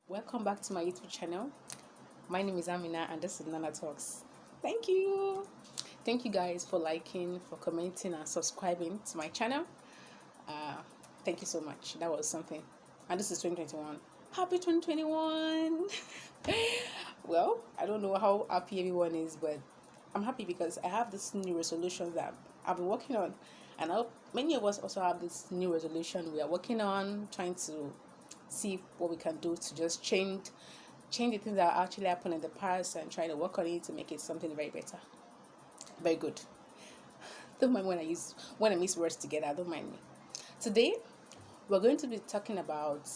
Welcome back to my YouTube channel. My name is Amina and this is Nana Talks. Thank you. Thank you guys for liking, for commenting and subscribing to my channel. Uh, Thank you so much. That was something. And this is 2021. Happy 2021. Well, I don't know how happy everyone is, but I'm happy because I have this new resolution that I've been working on. And I hope many of us also have this new resolution we are working on, trying to see what we can do to just change the things that actually happened in the past and try to work on it to make it something very better. Very good. Don't mind when I miss words together, don't mind me. Today we're going to be talking about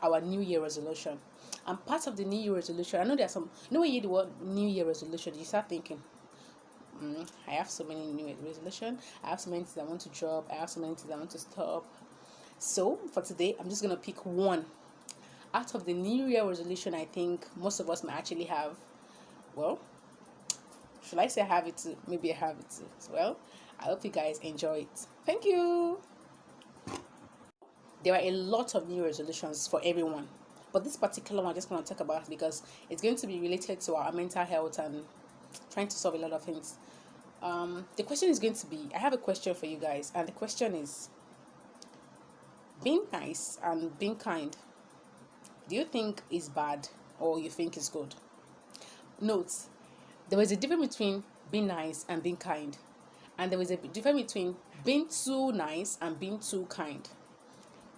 our New Year resolution. And part of the New Year resolution, I know there's some, when you hear the word New Year resolution, you start thinking, I have so many New Year resolution, I have so many things I want to drop, I have so many things I want to stop. So for today, I'm just going to pick one. Out of the New Year resolution, I think most of us might actually have, well, should I say I have it too? Maybe I have it too. Well, I hope you guys enjoy it. Thank you. There are a lot of new resolutions for everyone, but this particular one I'm just going to talk about because it's going to be related to our mental health and trying to solve a lot of things. The question is going to be, I have a question for you guys, and the question is, being nice and being kind, do you think is bad or you think is good? Note, there is a difference between being nice and being kind, and there is a difference between being too nice and being too kind.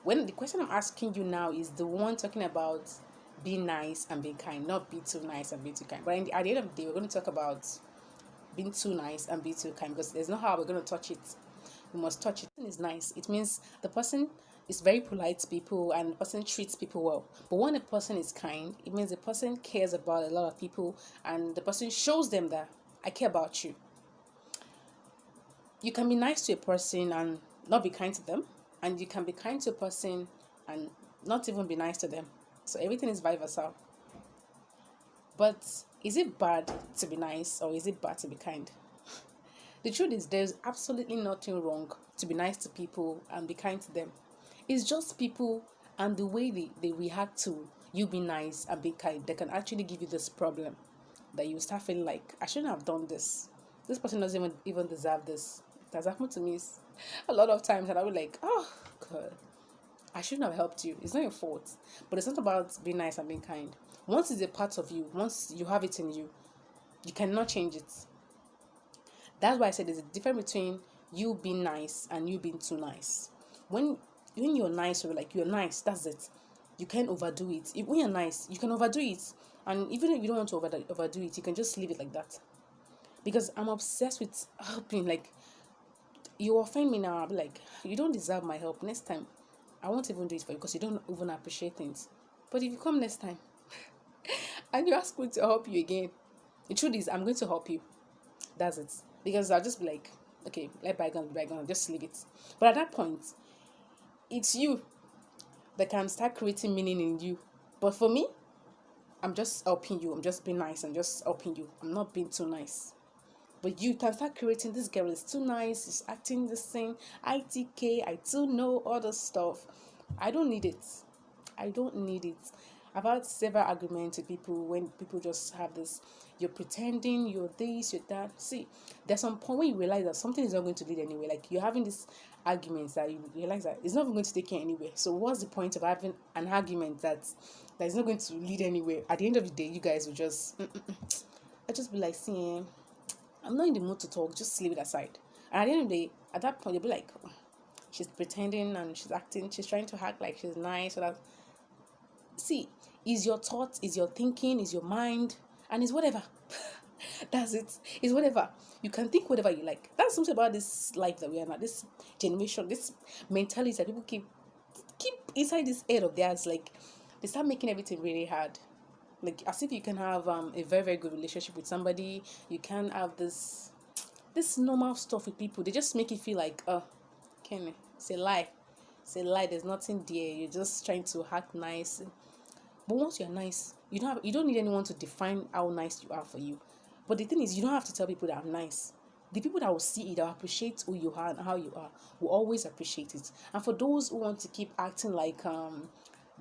When the question I'm asking you now is the one talking about being nice and being kind, not be too nice and be too kind. But at the end of the day, we're going to talk about being too nice and be too kind because there's no how we're going to touch it. We must touch it. It's nice. It means the person is very polite to people and the person treats people well. But when a person is kind, it means the person cares about a lot of people and the person shows them that I care about you. You can be nice to a person and not be kind to them, and you can be kind to a person and not even be nice to them. So everything is vice versa. But is it bad to be nice or is it bad to be kind? The truth is, there's absolutely nothing wrong to be nice to people and be kind to them. It's just people and the way they react to you being nice and being kind that can actually give you this problem that you start feeling like, I shouldn't have done this. This person doesn't even deserve this. It has happened to me a lot of times, and I was like, oh, God, I shouldn't have helped you. It's not your fault. But it's not about being nice and being kind. Once it's a part of you, once you have it in you, you cannot change it. That's why I said there's a difference between you being nice and you being too nice. When you're nice, you're nice, that's it. You can't overdo it. When you're nice, you can overdo it. And even if you don't want to overdo it, you can just leave it like that. Because I'm obsessed with helping. Like, you offend me now, I'll be like, you don't deserve my help. Next time, I won't even do it for you because you don't even appreciate things. But if you come next time and you ask me to help you again, the truth is, I'm going to help you. That's it. Because I'll just be like, okay, let bygone be bygone, just leave it. But at that point, it's you that can start creating meaning in you. But for me, I'm just helping you. I'm just being nice and just helping you. I'm not being too nice. But you can start creating, this girl is too nice, she's acting this thing, ITK, I too know all this stuff. I don't need it. I don't need it. I've had several arguments with people when people just have this, you're pretending, you're this, you're that. See, there's some point when you realize that something is not going to lead anywhere. Like, you're having this arguments that you realize that it's not even going to take you anywhere. So what's the point of having an argument that is not going to lead anywhere? At the end of the day, you guys will just I just be like, see, I'm not in the mood to talk, just leave it aside. And at the end of the day, at that point, you'll be like, "Oh, she's pretending and she's acting, she's trying to act like she's nice." So that, see, is your thought, is your thinking, is your mind, and is whatever. That's it. It's whatever. You can think whatever you like. That's something about this life that we are now, this generation, this mentality that people keep inside this head of theirs. Like, they start making everything really hard. Like, as if you can have a very, very good relationship with somebody, you can have this normal stuff with people. They just make you feel like, Kenny, it's a lie. It's a lie. There's nothing there. You're just trying to act nice. But once you're nice, you don't need anyone to define how nice you are for you. But the thing is, you don't have to tell people that I'm nice. The people that will see it, that will appreciate who you are and how you are, will always appreciate it. And for those who want to keep acting like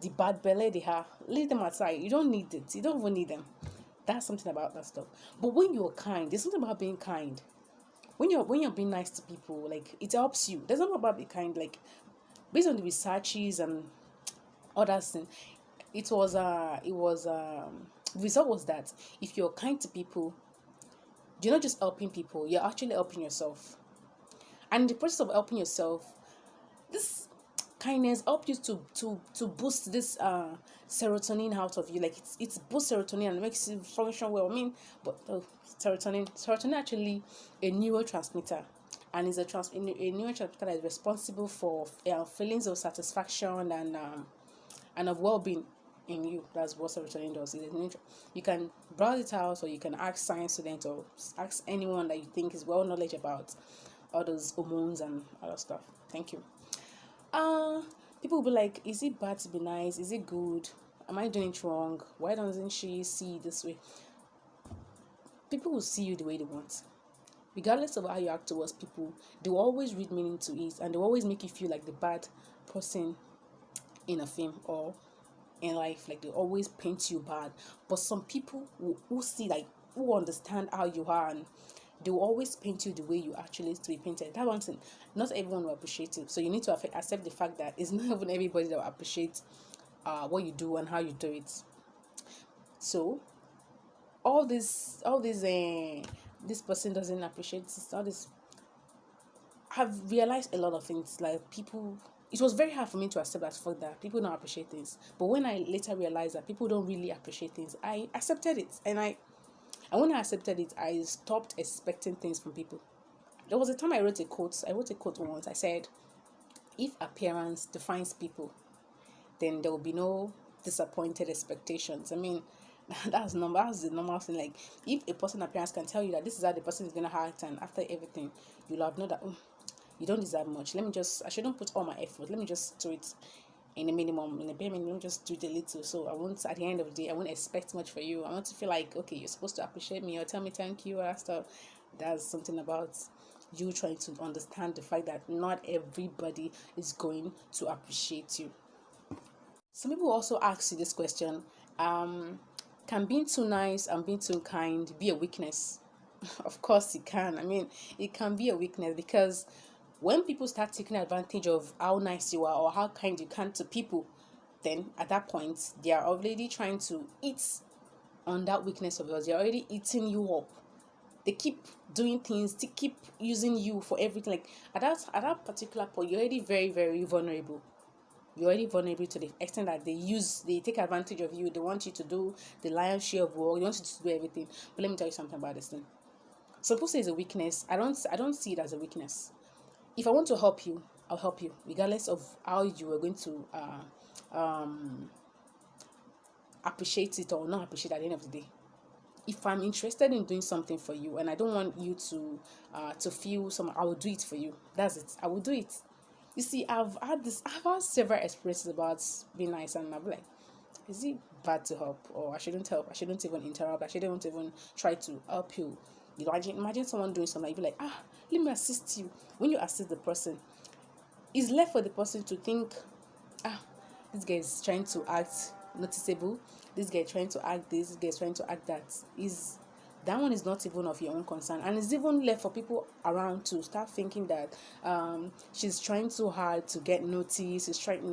the bad belly they have, leave them aside. You don't need it. You don't even need them. That's something about that stuff. But when you're kind, there's something about being kind. When you're being nice to people, like it helps you. There's something about being kind, like based on the researches and other things. The result was that if you're kind to people, you're not just helping people, you're actually helping yourself. And in the process of helping yourself, this kindness help you to boost this serotonin out of you. Like it's boosts serotonin and makes you function well. I mean, but serotonin actually a neurotransmitter, and is a neurotransmitter that is responsible for feelings of satisfaction and of well-being in you. That's what serotonin does. You can browse it out, or you can ask science students, or ask anyone that you think is well knowledge about all those hormones and other stuff. Thank you. uh People will be like, is it bad to be nice? Is it good? Am I doing it wrong? Why doesn't she see it this way? People will see you the way they want. Regardless of how you act towards people, they will always read meaning to it, and they will always make you feel like the bad person in a film or in life. Like they always paint you bad. But some people who see, like, who understand how you are, and they will always paint you the way you actually to be painted. That one thing, not everyone will appreciate you. So you need to accept the fact that it's not even everybody that will appreciate what you do and how you do it. So this person doesn't appreciate this, all this. I've realized a lot of things. Like, people, it was very hard for me to accept that fact that people don't appreciate things. But when I later realized that people don't really appreciate things, I accepted it. And when I accepted it, I stopped expecting things from people. There was a time I wrote a quote. I wrote a quote once. I said, if appearance defines people, then there will be no disappointed expectations. I mean, that's the normal thing. Like, if a person appearance can tell you that this is how the person is gonna act, and after everything, you'll have known that, you don't deserve much. I shouldn't put all my effort. Let me just do it in a minimum, in a bare minimum, just do it a little. So I won't, at the end of the day, I won't expect much for you. I want to feel like, okay, you're supposed to appreciate me or tell me thank you or stuff. That's something about you trying to understand the fact that not everybody is going to appreciate you. Some people also ask you this question: can being too nice and being too kind be a weakness? Of course it can. I mean, it can be a weakness, because when people start taking advantage of how nice you are or how kind you can to people, then at that point they are already trying to eat on that weakness of yours. They're already eating you up. They keep doing things, they keep using you for everything. Like, at that particular point, you're already very, very vulnerable. You're already vulnerable to the extent that they take advantage of you. They want you to do the lion's share of work. They want you to do everything. But let me tell you something about this thing. Some people say it's a weakness. I don't see it as a weakness. If I want to help you, I'll help you, regardless of how you are going to appreciate it or not appreciate it at the end of the day. If I'm interested in doing something for you and I don't want you to feel some, I will do it for you. That's it. I will do it. You see, I've had several experiences about being nice, and I'm like, is it bad to help, or I shouldn't help? I shouldn't even interrupt. I shouldn't even try to help you. You know, imagine someone doing something, you'd be like, let me assist you. When you assist the person, it's left for the person to think, this guy is trying to act noticeable. This guy trying to act this guy is trying to act that. Is that one is not even of your own concern, and it's even left for people around to start thinking that she's trying too hard to get noticed. She's trying,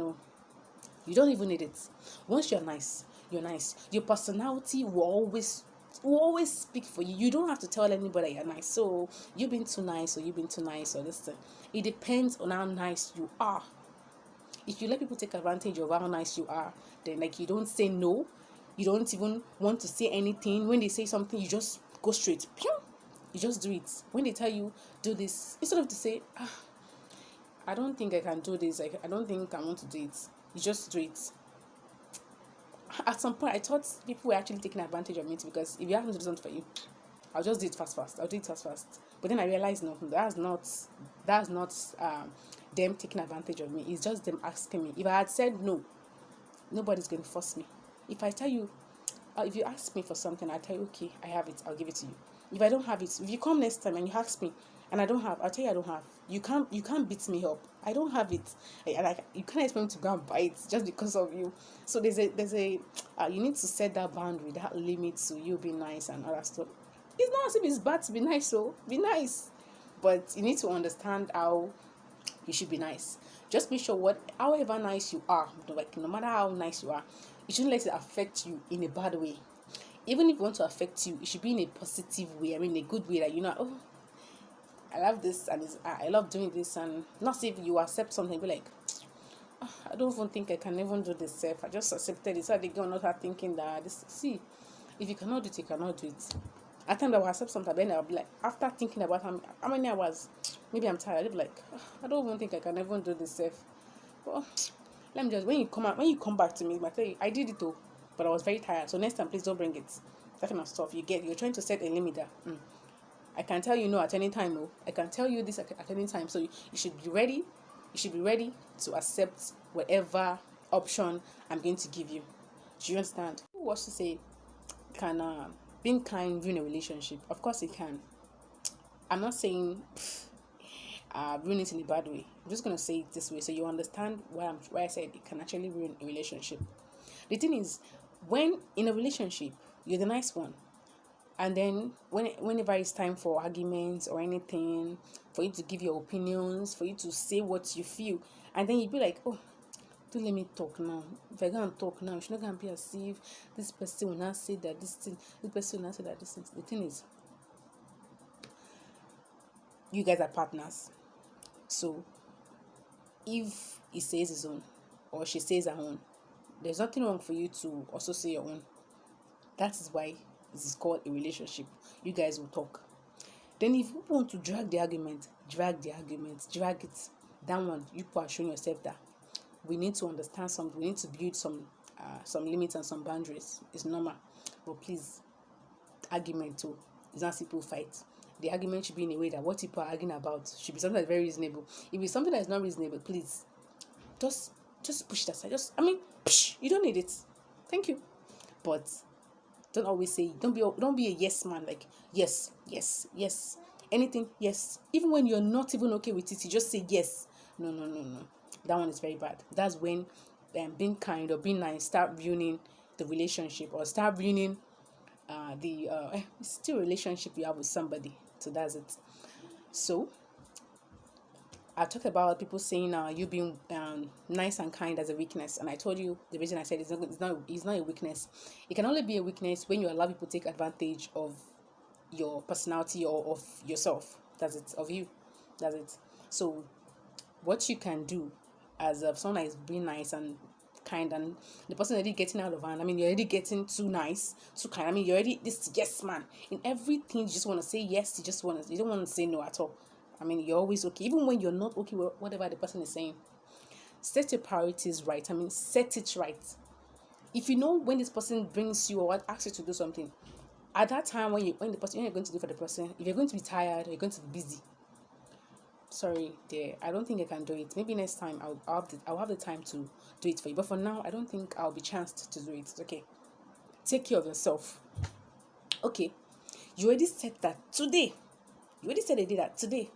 you don't even need it. Once you're nice, you're nice. Your personality will always speak for you. You don't have to tell anybody you're nice. So you've been too nice, or you've been too nice, or this thing. It depends on how nice you are. If you let people take advantage of how nice you are, then, like, you don't say no. You don't even want to say anything. When they say something, you just go straight. You just do it. When they tell you do this, instead of to say, I don't think I can do this. I don't think I want to do it. You just do it. At some point, I thought people were actually taking advantage of me, because if you ask me to do something for you, I'll just do it fast. I'll do it fast. But then I realized, no, that's not them taking advantage of me. It's just them asking me. If I had said no, nobody's going to force me. If I tell you, if you ask me for something, I tell you, okay, I have it, I'll give it to you. If I don't have it, if you come next time and you ask me, And I don't have. I'll tell you, I don't have. You can't beat me up. I don't have it. You can't expect me to go and buy it just because of you. So there's a you need to set that boundary, that limit to you being nice and all that stuff. It's not as if it's bad to be nice, so be nice. But you need to understand how you should be nice. Just make sure however nice you are, like no matter how nice you are, you shouldn't let it affect you in a bad way. Even if you want to affect you, it should be in a positive way. I mean, a good way that oh, I love this and I love doing this, and not say if you accept something, be like, "Ah, I don't even think I can even do this self. I just accepted it." So they go not start thinking that this. See, if you cannot do it, you cannot do it. At times I will accept something, then I'll be like, after thinking about how many hours, maybe I'm tired. I'll be like, "Ah, I don't even think I can even do this self." Well, let me just when you come back to me, I tell you, I did it though, but I was very tired. So next time, please don't bring it. That kind of stuff. You're trying to set a limit there. I can tell you no at any time. Oh, I can tell you this at any time. So you should be ready. You should be ready to accept whatever option I'm going to give you. Do you understand? Who wants to say, can being kind ruin a relationship? Of course it can. I'm not saying ruin it in a bad way. I'm just gonna say it this way so you understand why I said it can actually ruin a relationship. The thing is, when in a relationship, you're the nice one, and then whenever it's time for arguments or anything, for you to give your opinions, for you to say what you feel, and then you be like, oh, don't let me talk now. If I go and talk now, it's not gonna be as if this person will not say that this thing, this person will not say that this thing. The thing is, you guys are partners. So if he says his own or she says her own, there's nothing wrong for you to also say your own. That is why this is called a relationship. You guys will talk. Then if you want to drag the argument, drag it. That one, you are showing yourself that we need to understand something. We need to build some limits and some boundaries. It's normal. But please, argument too. It's not simple fight. The argument should be in a way that what people are arguing about should be something that's very reasonable. If it's something that is not reasonable, please just push that aside. You don't need it. Thank you. But don't always say, don't be a yes man, like yes, yes, yes. Anything, yes. Even when you're not even okay with it, you just say yes. No, no, no, no. That one is very bad. That's when being kind or being nice start ruining the relationship or start ruining the it's still a relationship you have with somebody. So that's it. So I talked about people saying you being nice and kind as a weakness, and I told you the reason I said it's not a weakness. It can only be a weakness when you allow people to take advantage of your personality or of yourself. That's it, of you. That's it. So what you can do as someone that is being nice and kind, and the person already getting out of hand. I mean, you're already getting too nice, too kind. I mean, you're already this yes man in everything. You just want to say yes. You don't want to say no at all. I mean, you're always okay, even when you're not okay with whatever the person is saying. Set your priorities right. I mean, set it right. If you know when this person brings you or asks you to do something, at that time when you're going to do for the person, if you're going to be tired or you're going to be busy, sorry, dear, I don't think I can do it. Maybe next time I'll have the time to do it for you. But for now, I don't think I'll be chanced to do it. Okay, take care of yourself. Okay, you already said that today. You already said that today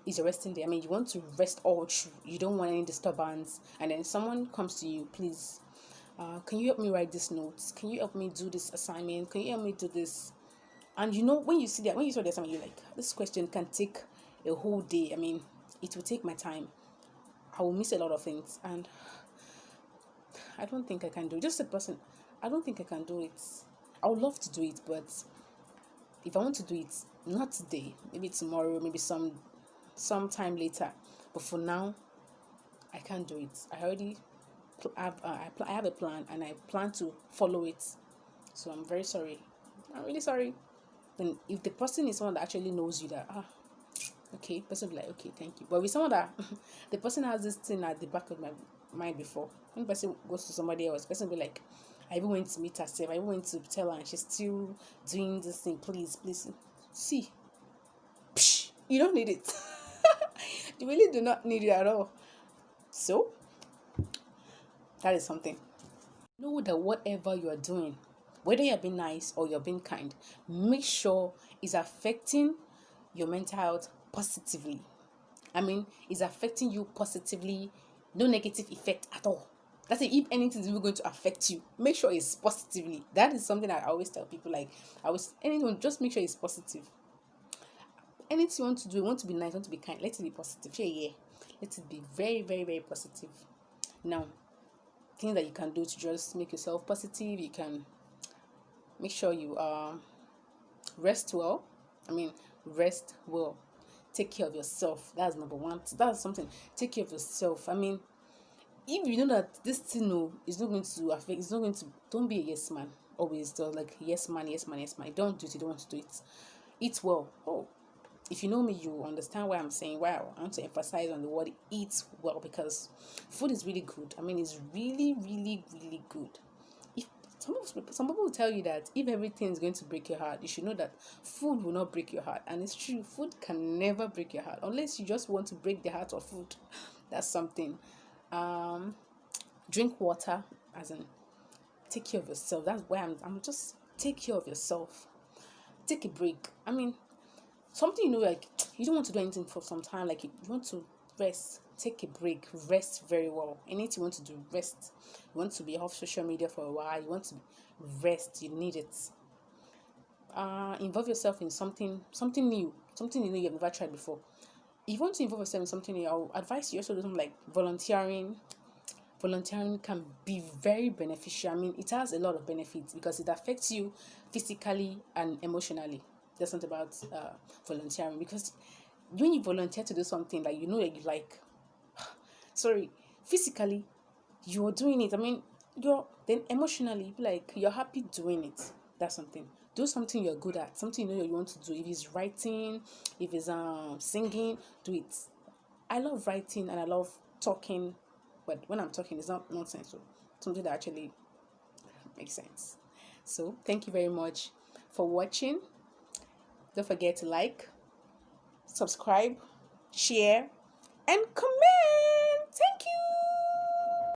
is your resting day. I mean, you want to rest all through. You don't want any disturbance. And then someone comes to you, please, can you help me write this notes? Can you help me do this assignment? Can you help me do this? And when you see that, when you saw the assignment, you're like, this question can take a whole day. I mean, it will take my time. I will miss a lot of things. And I don't think I can do it. Just a person, I don't think I can do it. I would love to do it, but if I want to do it, not today, maybe tomorrow, maybe some time later. But for now, I can't do it. I already I have a plan and I plan to follow it. So I'm very sorry. I'm really sorry. Then if the person is someone that actually knows you, that okay, person will be like, okay, thank you. But with someone that the person has this thing at the back of my mind before, when the person goes to somebody else, the person will be like, I even went to meet herself, I even went to tell her and she's still doing this thing. Please see, you don't need it. You really do not need it at all. So that is something. Know that whatever you are doing, whether you're being nice or you're being kind, make sure it's affecting your mental health positively. I mean, it's affecting you positively, no negative effect at all. That's it. If anything is even going to affect you, make sure it's positively. That is something I always tell people. Like, I was anyone, just make sure it's positive. Anything you want to do, you want to be nice, you want to be kind, let it be positive. Yeah, yeah. Let it be very, very, very positive. Now, things that you can do to just make yourself positive, you can make sure you rest well. I mean, rest well. Take care of yourself. That's number one. That's something. Take care of yourself. I mean, if you know that this thing is not going to affect, it's not going to, don't be a yes man. Always do like yes man, yes man, yes man. Don't do it. You don't want to do it. Eat well. Oh, if you know me, you understand why I'm saying wow. I want to emphasize on the word eat well, because food is really good. I mean, it's really, really, really good. If some people will tell you that if everything is going to break your heart, you should know that food will not break your heart. And it's true, food can never break your heart unless you just want to break the heart of food. That's something. Um, Drink water, as in take care of yourself. That's why I'm just take care of yourself. Take a break. I mean, something like you don't want to do anything for some time, like you want to rest. Take a break, rest very well. Anything you want to do, rest. You want to be off social media for a while, you want to rest, you need it. Involve yourself in something new, something you've never tried before. If you want to involve yourself in something new, I'll advise you also do something like volunteering. Volunteering can be very beneficial. I mean, it has a lot of benefits because it affects you physically and emotionally. That's not about volunteering, because when you volunteer to do something like that you like, sorry, physically you're doing it. I mean, you're then emotionally like you're happy doing it. That's something. Do something you're good at, something you want to do. If it's writing, if it's singing, do it. I love writing and I love talking, but when I'm talking, it's not nonsense. So something that actually makes sense. So thank you very much for watching. Don't forget to like, subscribe, share, and comment.